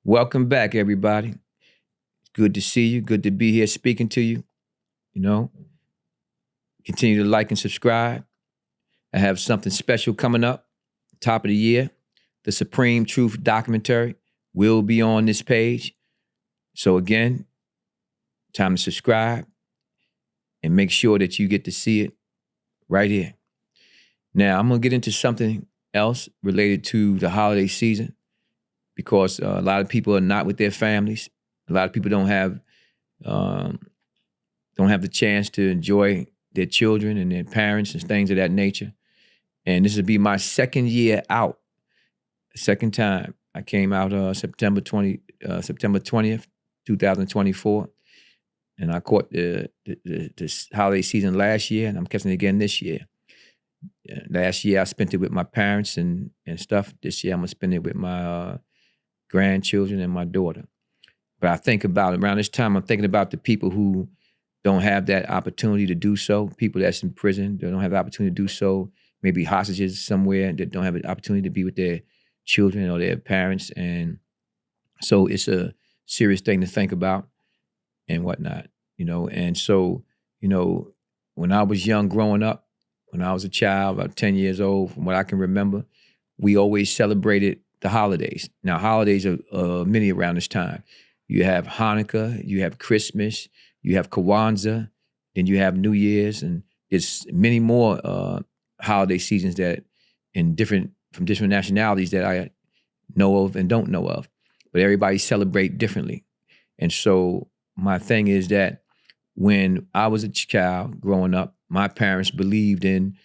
Welcome back, everybody. Good to see you. Good to be here speaking to you. You know, continue to like and subscribe. I have something special coming up, top of the year. The Supreme Truth documentary will be on this page. So, again, time to subscribe and make sure that you get to see it right here. Now, I'm going to get into something else related to the holiday season because a lot of people are not with their families. A lot of people um, don't have the chance to enjoy their children and their parents and things of that nature. And this will be my second year out, second time. I came out September 20th, 2024. And I caught this holiday season last year, and I'm catching it again this year. Last year, I spent it with my parents and stuff. This year, I'm going to spend it with my grandchildren and my daughter. But I think about around this time, I'm thinking about the people who don't have that opportunity to do so, people that's in prison, they don't have the opportunity to do so, maybe hostages somewhere that don't have an opportunity to be with their children or their parents. And so it's a serious thing to think about and whatnot, And so, when I was young growing up, when I was a child, about 10 years old, from what I can remember, we always celebrated the holidays. Now, holidays are many around this time. You have Hanukkah, you have Christmas, you have Kwanzaa, then you have New Year's, and there's many more holiday seasons that from different nationalities that I know of and don't know of. But everybody celebrate differently. And so my thing is that when I was a child growing up, my parents believed in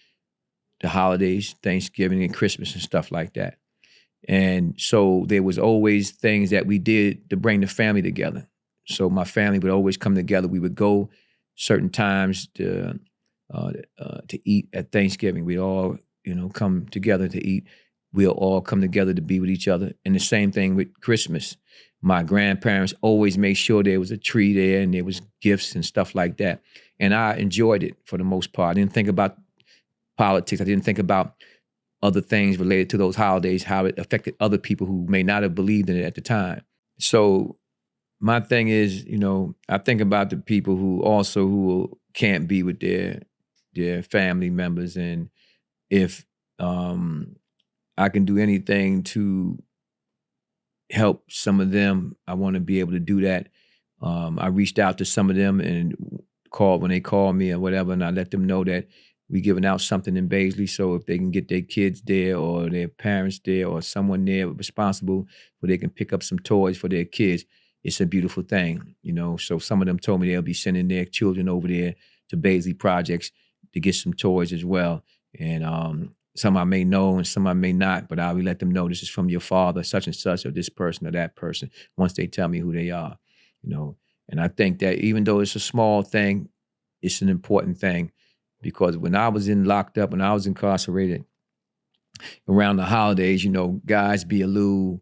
the holidays, Thanksgiving and Christmas and stuff like that. And so there was always things that we did to bring the family together. So my family would always come together. We would go certain times to eat at Thanksgiving. We all, come together to eat. We'll all come together to be with each other. And the same thing with Christmas. My grandparents always made sure there was a tree there and there was gifts and stuff like that. And I enjoyed it for the most part. I didn't think about politics. I didn't think about other things related to those holidays, how it affected other people who may not have believed in it at the time. So my thing is, I think about the people who can't be with their family members. And if I can do anything to help some of them, I want to be able to do that. I reached out to some of them and called when they called me or whatever, and I let them know that we giving out something in Baisley, so if they can get their kids there or their parents there or someone there responsible where they can pick up some toys for their kids, it's a beautiful thing, So some of them told me they'll be sending their children over there to Baisley Projects to get some toys as well. And some I may know and some I may not, but I will let them know this is from your father, such and such, or this person or that person, once they tell me who they are, And I think that even though it's a small thing, it's an important thing. Because when I was locked up, when I was incarcerated, around the holidays, guys be a little,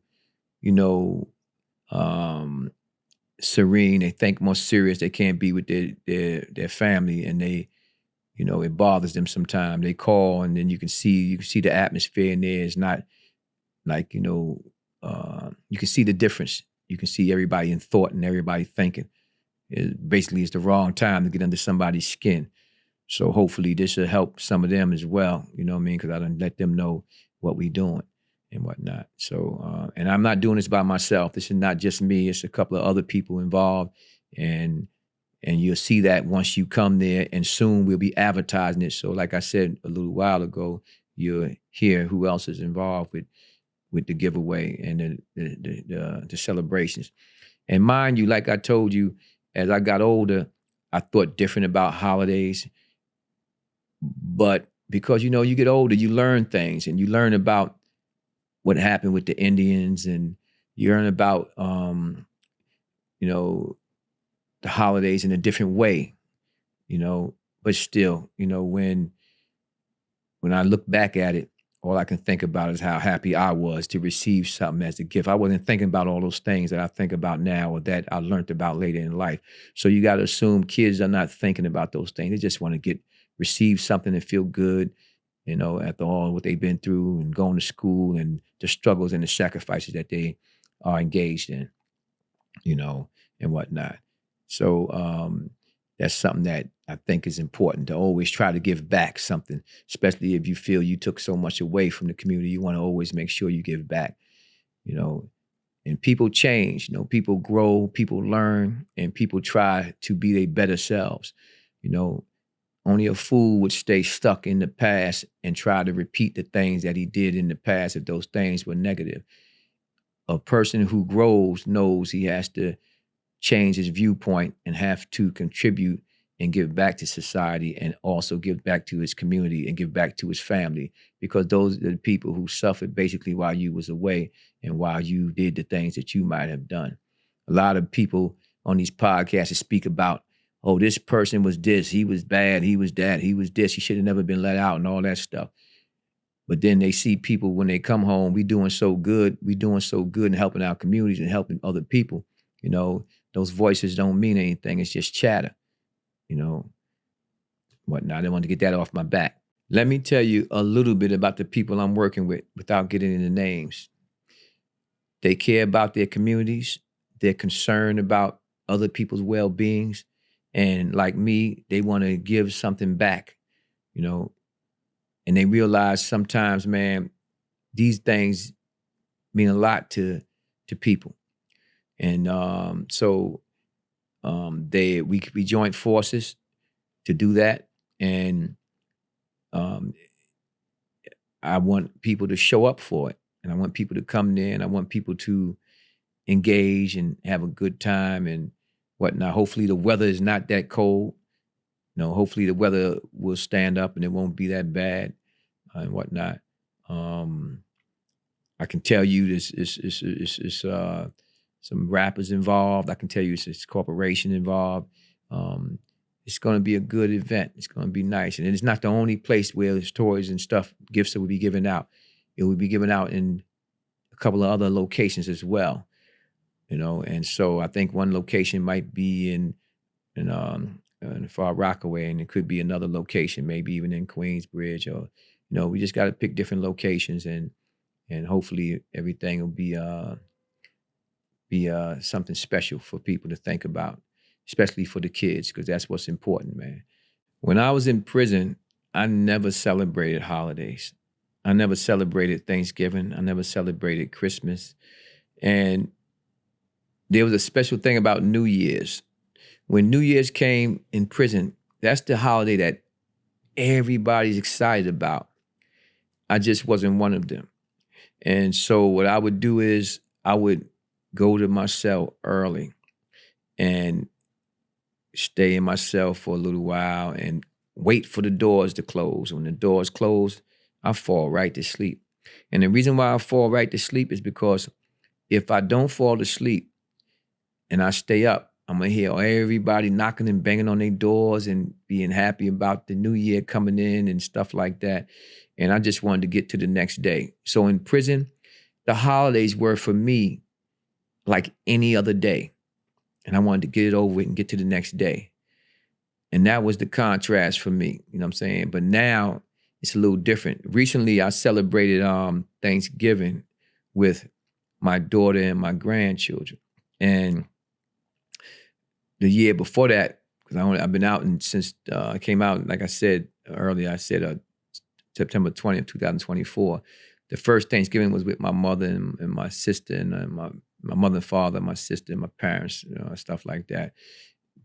serene. They think more serious. They can't be with their family, and they, it bothers them sometimes. They call, and then you can see the atmosphere in there. It's not like you can see the difference. You can see everybody in thought and everybody thinking. It's the wrong time to get under somebody's skin. So hopefully this will help some of them as well, you know what I mean? Because I done let them know what we doing and whatnot. So, and I'm not doing this by myself. This is not just me. It's a couple of other people involved. And you'll see that once you come there, and soon we'll be advertising it. So like I said a little while ago, you'll hear who else is involved with the giveaway and the celebrations. And mind you, like I told you, as I got older, I thought different about holidays. But because, you get older, you learn things, and you learn about what happened with the Indians, and you learn about, the holidays in a different way, but still, when I look back at it, all I can think about is how happy I was to receive something as a gift. I wasn't thinking about all those things that I think about now or that I learned about later in life. So you got to assume kids are not thinking about those things. They just want to receive something and feel good, after all what they've been through and going to school and the struggles and the sacrifices that they are engaged in, you know, and whatnot. So that's something that I think is important, to always try to give back something, especially if you feel you took so much away from the community. You want to always make sure you give back, you know. And people change, you know, people grow, people learn, and people try to be their better selves. You know, only a fool would stay stuck in the past and try to repeat the things that he did in the past if those things were negative. A person who grows knows he has to change his viewpoint and have to contribute and give back to society, and also give back to his community and give back to his family, because those are the people who suffered basically while you was away and while you did the things that you might have done. A lot of people on these podcasts speak about, oh, this person was this, he was bad, he was that, he was this, he should have never been let out and all that stuff. But then they see people when they come home, we doing so good in helping our communities and helping other people. You know, those voices don't mean anything. It's just chatter, you know, whatnot. I didn't want to get that off my back. Let me tell you a little bit about the people I'm working with without getting into names. They care about their communities. They're concerned about other people's well-beings. And like me, they want to give something back, you know, and they realize sometimes, man, these things mean a lot to people. And we joined forces to do that. And I want people to show up for it. And I want people to come there, and I want people to engage and have a good time and whatnot. Hopefully the weather is not that cold. You know, hopefully the weather will stand up and it won't be that bad and whatnot. I can tell you this is some rappers involved. I can tell you it's corporation involved. It's going to be a good event. It's going to be nice. And it's not the only place where there's toys and stuff, gifts that will be given out. It will be given out in a couple of other locations as well, you know. And so I think one location might be in Far Rockaway, and it could be another location, maybe even in Queensbridge, or, you know, we just got to pick different locations, and hopefully everything will be something special for people to think about, especially for the kids, because that's what's important, man. When I was in prison, I never celebrated holidays. I never celebrated Thanksgiving. I never celebrated Christmas. And there was a special thing about New Year's. When New Year's came in prison, that's the holiday that everybody's excited about. I just wasn't one of them. And so what I would do is I would go to my cell early and stay in my cell for a little while and wait for the doors to close. When the doors close, I fall right to sleep. And the reason why I fall right to sleep is because if I don't fall asleep and I stay up, I'm going to hear everybody knocking and banging on their doors and being happy about the new year coming in and stuff like that. And I just wanted to get to the next day. So in prison, the holidays were for me like any other day. And I wanted to get it over with and get to the next day. And that was the contrast for me, you know what I'm saying? But now it's a little different. Recently, I celebrated Thanksgiving with my daughter and my grandchildren. And the year before that, because I've been out since I came out, like I said earlier, I said September 20th, 2024. The first Thanksgiving was with my mother and my sister, and my mother and father, my sister and my parents, you know, stuff like that.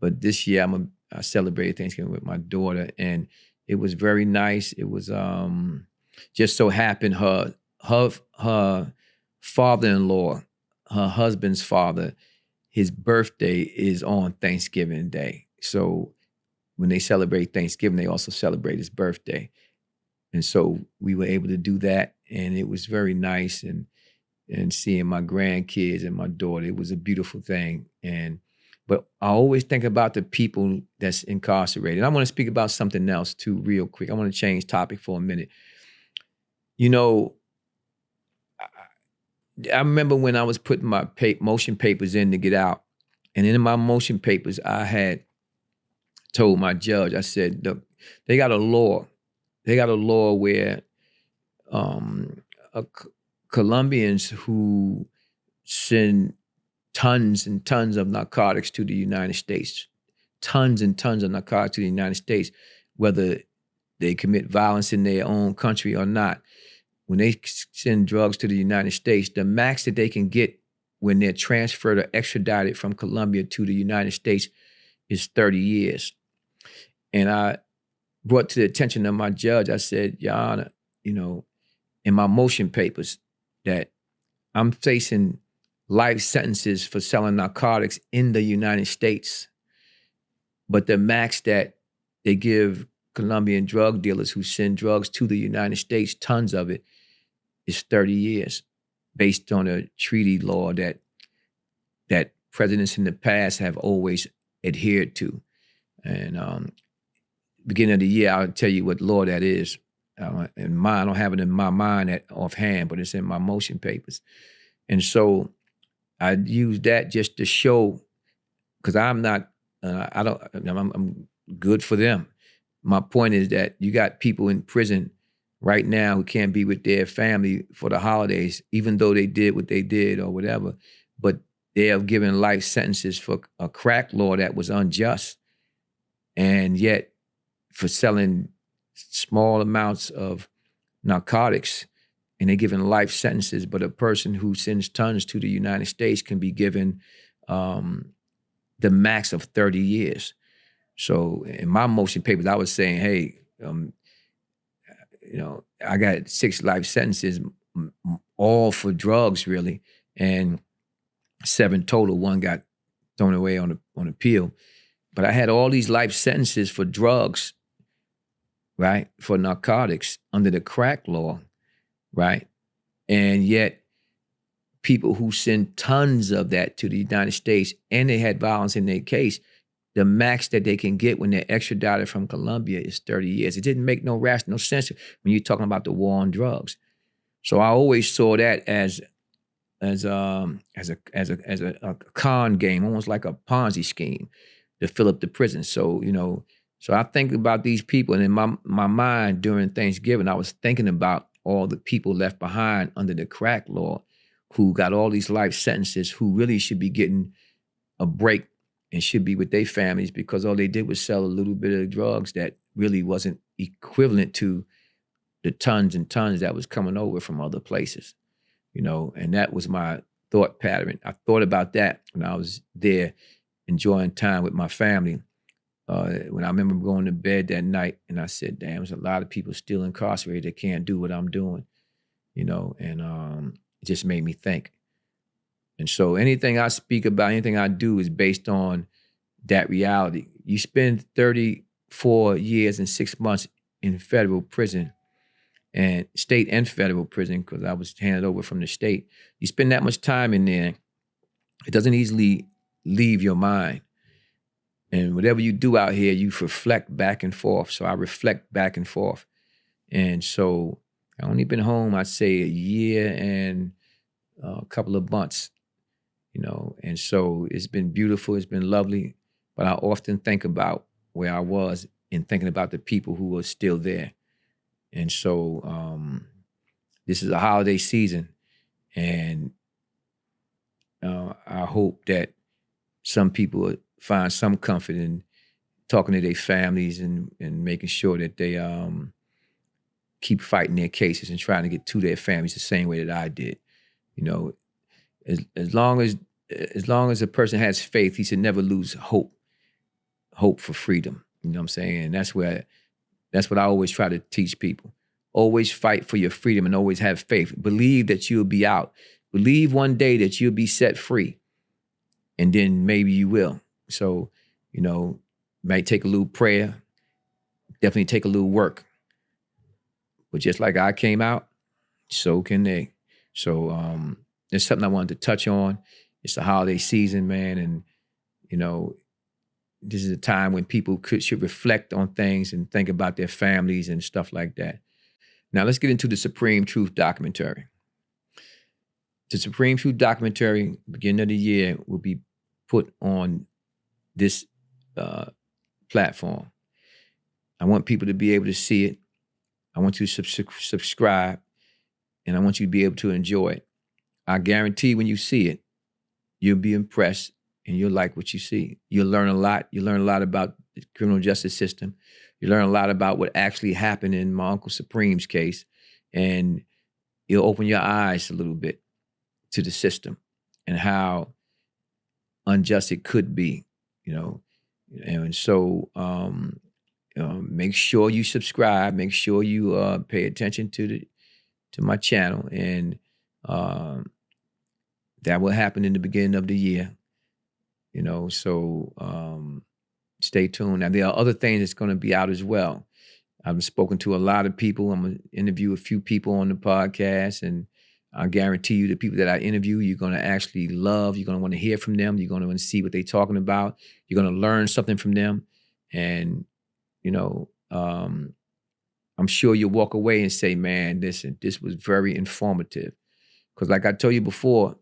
But this year I celebrated Thanksgiving with my daughter, and it was very nice. It was just so happened her father-in-law, her husband's father, his birthday is on Thanksgiving Day. So when they celebrate Thanksgiving, they also celebrate his birthday. And so we were able to do that, and it was very nice. And seeing my grandkids and my daughter, it was a beautiful thing. But I always think about the people that's incarcerated. I want to speak about something else too, real quick. I want to change topic for a minute. You know, I remember when I was putting my motion papers in to get out, and in my motion papers, I had told my judge, I said, look, they got a law. They got a law where Colombians who send tons and tons of narcotics to the United States, tons and tons of narcotics to the United States, whether they commit violence in their own country or not. When they send drugs to the United States, the max that they can get when they're transferred or extradited from Colombia to the United States is 30 years. And I brought to the attention of my judge, I said, Your Honor, in my motion papers that I'm facing life sentences for selling narcotics in the United States. But the max that they give Colombian drug dealers who send drugs to the United States, tons of it, is 30 years based on a treaty law that presidents in the past have always adhered to. And beginning of the year, I'll tell you what law that is. In mine, I don't have it in my mind offhand, but it's in my motion papers. And so I use that just to show, because I'm not, I'm good for them. My point is that you got people in prison right now who can't be with their family for the holidays, even though they did what they did or whatever, but they have given life sentences for a crack law that was unjust. And yet, for selling small amounts of narcotics, and they're given life sentences, but a person who sends tons to the United States can be given the max of 30 years. So in my motion papers, I was saying, hey, I got 6 life sentences, all for drugs, really, and 7 total. 1 got thrown away on appeal. But I had all these life sentences for drugs, right, for narcotics under the crack law, right? And yet people who send tons of that to the United States and they had violence in their case, the max that they can get when they're extradited from Colombia is 30 years. It didn't make no rational sense when you're talking about the war on drugs. So I always saw that as a con game, almost like a Ponzi scheme to fill up the prison. So, so I think about these people, and in my mind during Thanksgiving, I was thinking about all the people left behind under the crack law who got all these life sentences, who really should be getting a break and should be with their families because all they did was sell a little bit of drugs that really wasn't equivalent to the tons and tons that was coming over from other places, and that was my thought pattern. I thought about that when I was there enjoying time with my family. When I remember going to bed that night and I said, damn, there's a lot of people still incarcerated that can't do what I'm doing, and it just made me think. And so anything I speak about, anything I do is based on that reality. You spend 34 years and 6 months in federal prison, and state and federal prison, because I was handed over from the state. You spend that much time in there, it doesn't easily leave your mind. And whatever you do out here, you reflect back and forth. So I reflect back and forth. And so I only been home, I'd say a year and a couple of months, and so it's been beautiful, it's been lovely, but I often think about where I was and thinking about the people who are still there. And so this is a holiday season, and I hope that some people find some comfort in talking to their families and making sure that they keep fighting their cases and trying to get to their families the same way that I did. As long as a person has faith, he should never lose hope for freedom. You know what I'm saying? And that's what I always try to teach people. Always fight for your freedom and always have faith. Believe that you'll be out. Believe one day that you'll be set free. And then maybe you will. So, might take a little prayer, definitely take a little work. But just like I came out, so can they. So there's something I wanted to touch on. It's the holiday season, man, and this is a time when people should reflect on things and think about their families and stuff like that. Now let's get into the Supreme Truth documentary. The Supreme Truth documentary, beginning of the year, will be put on this platform. I want people to be able to see it. I want you to subscribe, and I want you to be able to enjoy it. I guarantee when you see it, you'll be impressed and you'll like what you see. You'll learn a lot. You learn a lot about the criminal justice system. You learn a lot about what actually happened in my Uncle Supreme's case. And you'll open your eyes a little bit to the system and how unjust it could be, you know. And so make sure you subscribe. Make sure you pay attention to my channel, and that will happen in the beginning of the year. You know, so stay tuned. Now there are other things that's going to be out as well. I've spoken to a lot of people. I'm going to interview a few people on the podcast, and I guarantee you the people that I interview, you're going to actually love. You're going to want to hear from them. You're going to want to see what they're talking about. You're going to learn something from them. And, you know, I'm sure you'll walk away and say, man, listen, this was very informative. Because like I told you before,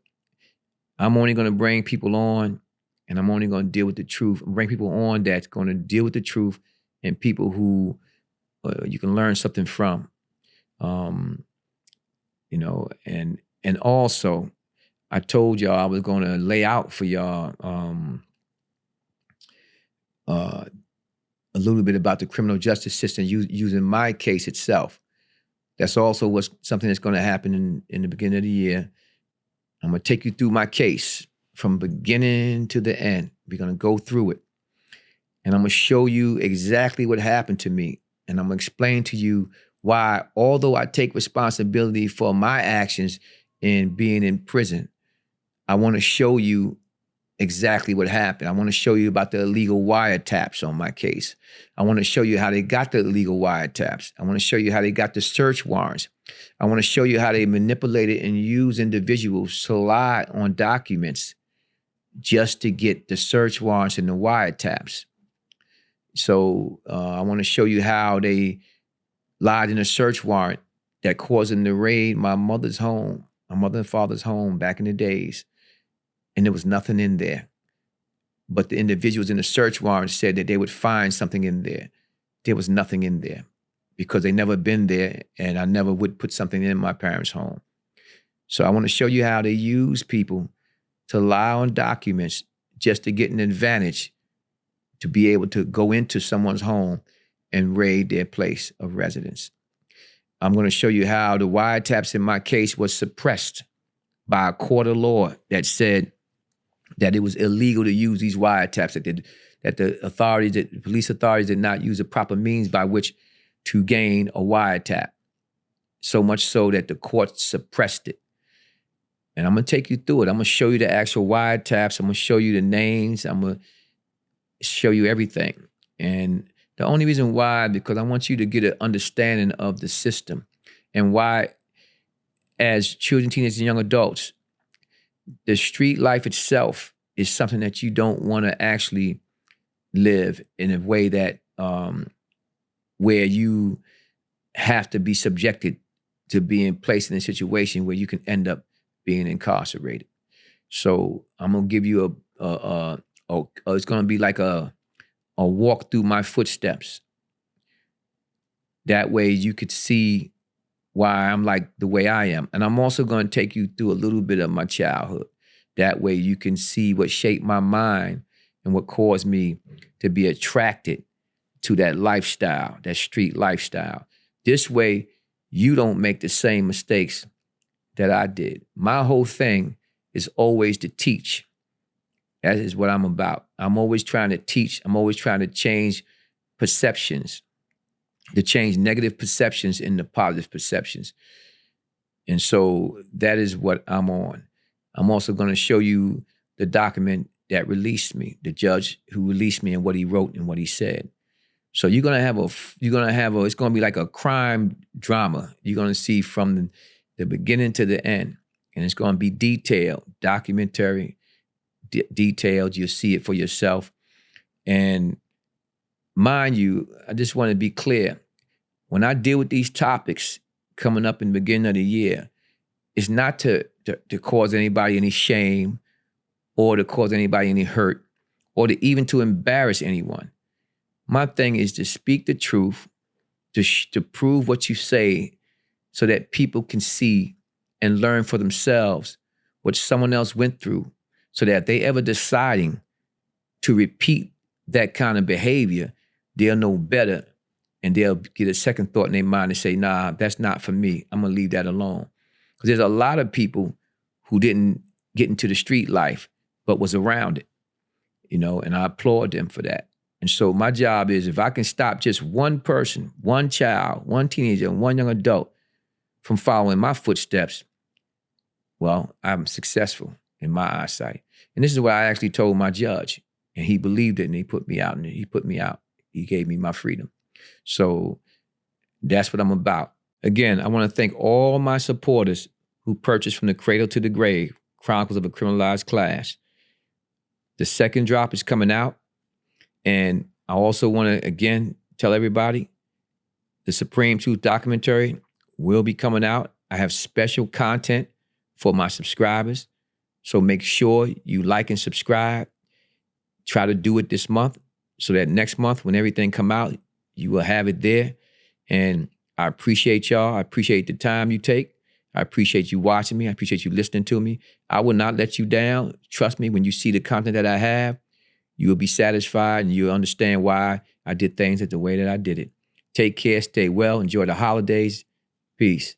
I'm only going to bring people on, and I'm only going to deal with the truth. Bring people on that's going to deal with the truth, and people who you can learn something from. You know, and also, I told y'all I was going to lay out for y'all a little bit about the criminal justice system using my case itself. That's also something that's going to happen in the beginning of the year. I'm going to take you through my case from beginning to the end. We're going to go through it. And I'm going to show you exactly what happened to me. And I'm going to explain to you why, although I take responsibility for my actions in being in prison, I want to show you exactly what happened. I want to show you about the illegal wiretaps on my case. I want to show you how they got the illegal wiretaps. I want to show you how they got the search warrants. I want to show you how they manipulated and used individuals to lie on documents just to get the search warrants and the wiretaps. So I want to show you how they lied in a search warrant that caused them to raid my mother's home, my mother and father's home back in the days. And there was nothing in there. But the individuals in the search warrant said that they would find something in there. There was nothing in there because they never been there, and I never would put something in my parents' home. So I want to show you how they use people to lie on documents just to get an advantage to be able to go into someone's home and raid their place of residence. I'm going to show you how the wiretaps in my case was suppressed by a court of law that said that it was illegal to use these wiretaps, that the police authorities did not use the proper means by which to gain a wiretap, so much so that the court suppressed it. And I'm going to take you through it. I'm going to show you the actual wiretaps. I'm going to show you the names. I'm going to show you everything. And the only reason why, because I want you to get an understanding of the system and why, as children, teenagers, and young adults, the street life itself is something that you don't want to actually live in a way that where you have to be subjected to being placed in a situation where you can end up being incarcerated. So I'm gonna give you it's gonna be like a walk through my footsteps. That way you could see why I'm like the way I am. And I'm also going to take you through a little bit of my childhood. That way you can see what shaped my mind and what caused me to be attracted to that lifestyle, that street lifestyle. This way you don't make the same mistakes that I did. My whole thing is always to teach. That is what I'm about. I'm always trying to teach. I'm always trying to change perceptions, to change negative perceptions into positive perceptions. And so that is what I'm on. I'm also going to show you the document that released me, the judge who released me and what he wrote and what he said. So it's going to be like a crime drama. You're going to see from the beginning to the end. And it's going to be detailed, documentary, detailed. You'll see it for yourself. And mind you, I just want to be clear. When I deal with these topics coming up in the beginning of the year, it's not to cause anybody any shame or to cause anybody any hurt or even to embarrass anyone. My thing is to speak the truth, to prove what you say so that people can see and learn for themselves what someone else went through, so that if they ever deciding to repeat that kind of behavior, they'll know better and they'll get a second thought in their mind and say, nah, that's not for me. I'm gonna leave that alone. Because there's a lot of people who didn't get into the street life, but was around it, and I applaud them for that. And so my job is, if I can stop just one person, one child, one teenager, and one young adult from following my footsteps, well, I'm successful in my eyesight. And this is what I actually told my judge. And he believed it, and he put me out. He gave me my freedom. So that's what I'm about. Again, I want to thank all my supporters who purchased From the Cradle to the Grave, Chronicles of a Criminalized Class. The second drop is coming out. And I also want to, again, tell everybody, the Supreme Truth documentary will be coming out. I have special content for my subscribers. So make sure you like and subscribe. Try to do it this month so that next month when everything come out, you will have it there. And I appreciate y'all. I appreciate the time you take. I appreciate you watching me. I appreciate you listening to me. I will not let you down. Trust me, when you see the content that I have, you will be satisfied and you'll understand why I did things the way that I did it. Take care, stay well, enjoy the holidays. Peace.